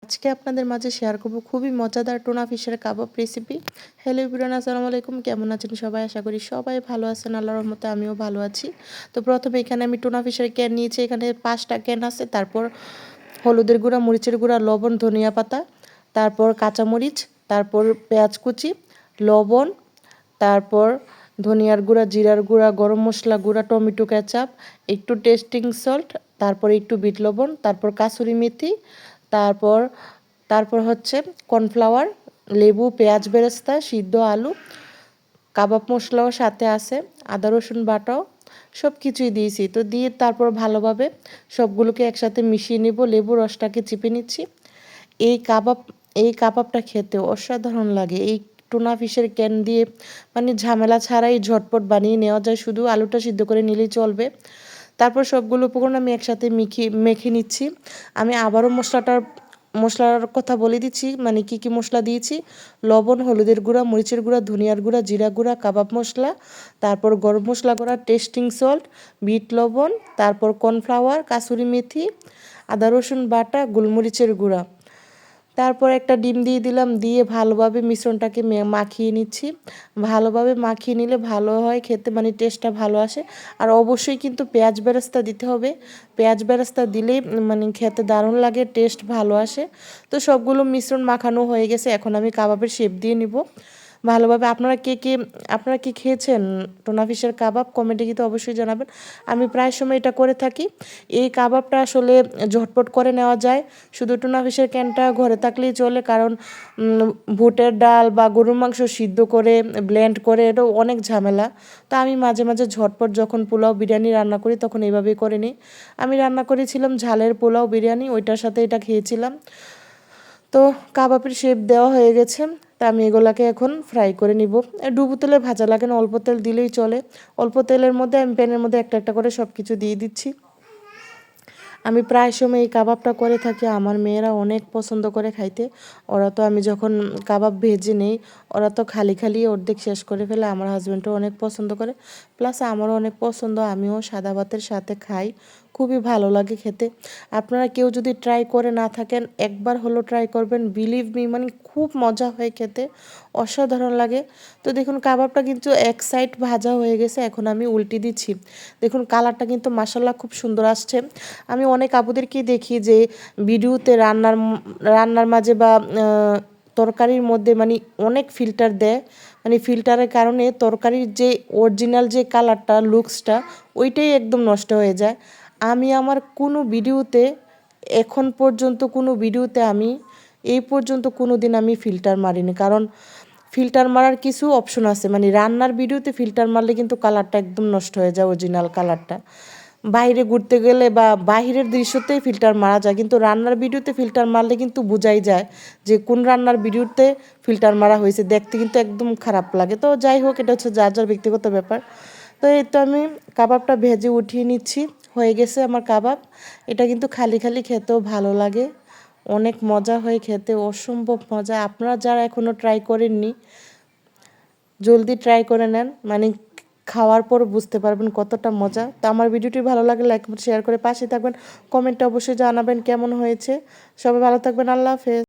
আজকে আপনাদের মাঝে শেয়ার করব খুবই মজাদার টুনা ফিশের কাবাব রেসিপি। হ্যালো এভরিওয়ান, আসসালামু আলাইকুম। কেমন আছেন সবাই? আশা করি সবাই ভালো আছেন, আল্লাহর রহমতে আমিও ভালো আছি। তো প্রথমে এখানে আমি টুনা ফিশের ক্যান নিয়েছি, এখানে 5টা ক্যান আছে। তারপর হলুদের গুঁড়া, মরিচের গুঁড়া, লবণ, ধনিয়া পাতা, তারপর কাঁচামরিচ, তারপর পেঁয়াজ কুচি, লবণ, তারপর ধনিয়ার গুঁড়া, জিরার গুঁড়া, গরম মশলা গুঁড়া, টমেটো কেচাপ, একটু টেস্টিং সল্ট, তারপর একটু বিট লবণ, তারপর কাসুরি মেথি, তারপর তারপর হচ্ছে কর্নফ্লাওয়ার, লেবু, পেঁয়াজ বেরেস্তা, সিদ্ধ আলু, কাবাব মশলাও সাথে আছে, আদা রসুন বাটাও, সব কিছুই দিয়েছি। তো দিয়ে তারপর ভালোভাবে সবগুলোকে একসাথে মিশিয়ে নিব। লেবু রসটাকে চিপে নিচ্ছি। এই কাবাব এই কাবাবটা খেতে অসাধারণ লাগে। এই টুনা ফিশের ক্যান দিয়ে মানে ঝামেলা ছাড়াই ঝটপট বানিয়ে নেওয়া যায়, শুধু আলুটা সিদ্ধ করে নিলেই চলবে। তারপর সবগুলো উপকরণ আমি একসাথে মেখে নিচ্ছি। আমি আবারও মশলার কথা বলে দিচ্ছি, মানে কি মশলা দিয়েছি: লবণ, হলুদের গুঁড়া, মরিচের গুঁড়া, ধনিয়ার গুঁড়া, জিরা গুঁড়া, কাবাব মশলা, তারপর গরম মশলা গুঁড়া, টেস্টিং সল্ট, বিট লবণ, তারপর কর্নফ্লাওয়ার, কাসুরি মেথি, আদা রসুন বাটা, গোলমরিচের গুঁড়া। তারপর একটা ডিম দিয়ে দিলাম, দিয়ে ভালোভাবে মিশ্রণটাকে মাখিয়ে নিচ্ছি। ভালোভাবে মাখিয়ে নিলে ভালো হয় খেতে, মানে টেস্টটা ভালো আসে। আর অবশ্যই কিন্তু পেঁয়াজ বেরেস্তা দিতে হবে। পেঁয়াজ বেরেস্তা দিলেই মানে খেতে দারুণ লাগে, টেস্ট ভালো আসে। তো সবগুলো মিশ্রণ মাখানো হয়ে গেছে, এখন আমি কাবাবের শেপ দিয়ে নিব ভালোভাবে। আপনারা কি খেয়েছেন টুনা ফিশের কাবাব? কমেন্টে কিন্তু অবশ্যই জানাবেন। আমি প্রায় সময় এটা করে থাকি। এই কাবাবটা আসলে ঝটপট করে নেওয়া যায়, শুধু টুনা ফিশের ক্যানটা ঘরে থাকলেই চলে। কারণ বুটের ডাল বা গরুর মাংস সিদ্ধ করে ব্লেন্ড করে এটাও অনেক ঝামেলা। তো আমি মাঝে মাঝে ঝটপট যখন পোলাও বিরিয়ানি রান্না করি তখন এইভাবেই করে নিই। আমি রান্না করেছিলাম ঝালের পোলাও বিরিয়ানি, ওইটার সাথে এটা খেয়েছিলাম। তো কাবাবের শেপ দেওয়া হয়ে গেছে। তা আমি এগুলাকে এখন ফ্রাই করে নিব। ডুবো তেলে ভাজা লাগে না, অল্প তেল দিলেই চলে। অল্প তেলের মধ্যে আমি প্যানের মধ্যে একটা একটা করে সব কিছু দিয়ে দিচ্ছি। আমি প্রায় সময় এই কাবাবটা করে থাকি, আমার মেয়েরা অনেক পছন্দ করে খাইতে। ওরা তো আমি যখন কাবাব ভেজে নেই, ওরা তো খালি খালি অর্ধেক শেষ করে ফেলে। আমার হাজব্যান্ডও অনেক পছন্দ করে, প্লাস আমারও অনেক পছন্দ, আমিও সাদা ভাতের সাথে খাই, খুবই ভালো লাগে খেতে। আপনারা কেউ যদি ট্রাই করে না থাকেন, একবার হলো ট্রাই করবেন, বিলিভ মি, মানে খুব মজা হয় খেতে, অসাধারণ লাগে। তো দেখুন কাবাবটা কিন্তু এক সাইড ভাজা হয়ে গেছে, এখন আমি উল্টে দিচ্ছি। দেখুন কালারটা কিন্তু মাশাআল্লাহ খুব সুন্দর আসছে। আমি অনেক আপুদেরকেই দেখি যে ভিডিওতে রান্নার মাঝে বা তরকারির মধ্যে মানে অনেক ফিল্টার দেয়, মানে ফিল্টারের কারণে তরকারির যে অরিজিনাল যে কালারটা, লুকসটা, ওইটাই একদম নষ্ট হয়ে যায়। আমি আমার কোনো ভিডিওতে, এখন পর্যন্ত কোনো ভিডিওতে আমি এই পর্যন্ত কোনো দিন আমি ফিল্টার মারিনি। কারণ ফিল্টার মারার কিছু অপশন আছে, মানে রান্নার ভিডিওতে ফিল্টার মারলে কিন্তু কালারটা একদম নষ্ট হয়ে যায়, অরিজিনাল কালারটা। বাইরে ঘুরতে গেলে বা বাহিরের দৃশ্যতেই ফিল্টার মারা যায়, কিন্তু রান্নার ভিডিওতে ফিল্টার মারলে কিন্তু বোঝাই যায় যে কোন রান্নার ভিডিওতে ফিল্টার মারা হয়েছে, দেখতে কিন্তু একদম খারাপ লাগে। তো যাই হোক, এটা হচ্ছে যার যার ব্যক্তিগত ব্যাপার। তো এই তো আমি কাবাবটা ভেজে উঠিয়ে নিচ্ছি, হয়ে গেছে আমার কাবাব। এটা কিন্তু খালি খালি খেতেও ভালো লাগে, অনেক মজা হয় খেতে, অসম্ভব মজা। আপনারা যারা এখনও ট্রাই করেননি, জলদি ট্রাই করে নেন, মানে খাওয়ার পর বুঝতে পারবেন কতটা মজা। তো আমার ভিডিওটি ভালো লাগলে লাইক শেয়ার করে পাশে থাকবেন, কমেন্টে অবশ্যই জানাবেন কেমন হয়েছে। সবাই ভালো থাকবেন, আল্লাহ হাফেজ।